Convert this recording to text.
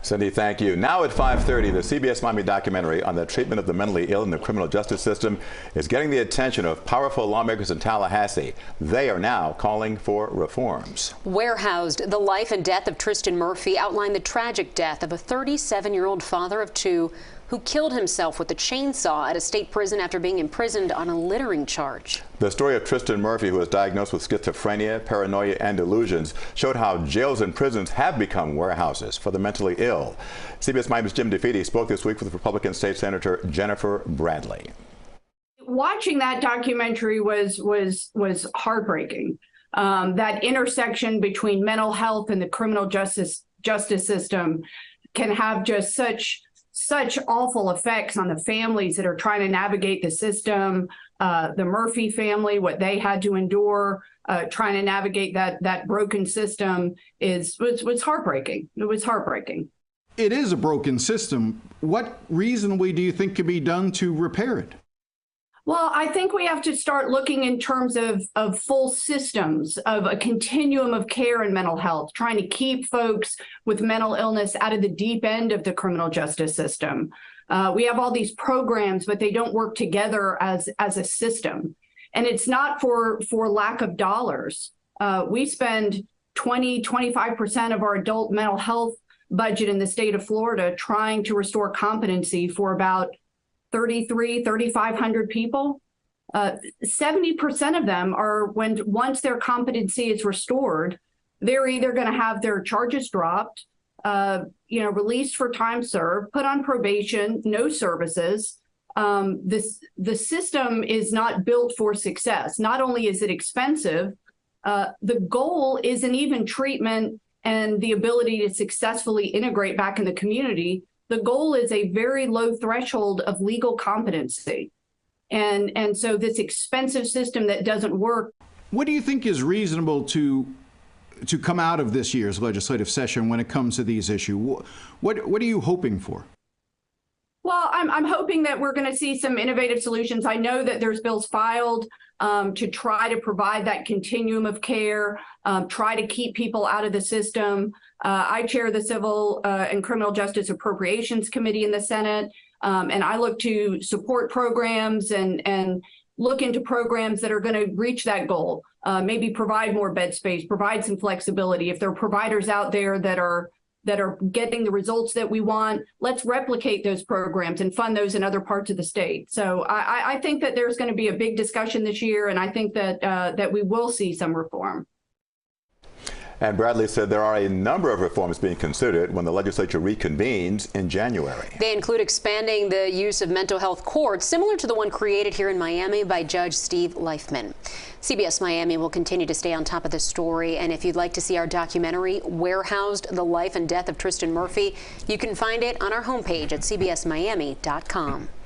Cindy, thank you. Now at 5:30, the CBS Miami documentary on the treatment of the mentally ill in the criminal justice system is getting the attention of powerful lawmakers in Tallahassee. They are now calling for reforms. Warehoused, the life and death of Tristan Murphy outlined the tragic death of a 37-year-old father of two who killed himself with a chainsaw at a state prison after being imprisoned on a littering charge. The story of Tristan Murphy, who was diagnosed with schizophrenia, paranoia, and delusions, showed how jails and prisons have become warehouses for the mentally ill. CBS Miami's Jim DeFeeti spoke this week with Republican State Senator Jennifer Bradley. Watching that documentary was heartbreaking. That intersection between mental health and the criminal justice system can have just such awful effects on the families that are trying to navigate the system. The Murphy family, what they had to endure, trying to navigate that broken system was heartbreaking. It was heartbreaking. It is a broken system. What reasonably do you think can be done to repair it? Well, I think we have to start looking in terms of full systems, of a continuum of care in mental health, trying to keep folks with mental illness out of the deep end of the criminal justice system. We have all these programs, but they don't work together as a system. And it's not for lack of dollars. We spend 25% of our adult mental health budget in the state of Florida trying to restore competency for about 3,500 people. 70% of them are once their competency is restored, they're either going to have their charges dropped, released for time served, put on probation, no services. The system is not built for success. Not only is it expensive, the goal isn't even treatment and the ability to successfully integrate back in the community. The goal is a very low threshold of legal competency. And so this expensive system that doesn't work. What do you think is reasonable to come out of this year's legislative session when it comes to these issues? What are you hoping for? Well, I'm hoping that we're going to see some innovative solutions. I know that there's bills filed to try to provide that continuum of care, try to keep people out of the system. I chair the Civil and Criminal Justice Appropriations Committee in the Senate, and I look to support programs and look into programs that are going to reach that goal, maybe provide more bed space, provide some flexibility. If there are providers out there that are getting the results that we want, let's replicate those programs and fund those in other parts of the state. So I think that there's going to be a big discussion this year, and I think that we will see some reform. And Bradley said there are a number of reforms being considered when the legislature reconvenes in January. They include expanding the use of mental health courts, similar to the one created here in Miami by Judge Steve Leifman. CBS Miami will continue to stay on top of this story. And if you'd like to see our documentary, Warehoused, the Life and Death of Tristan Murphy, you can find it on our homepage at cbsmiami.com.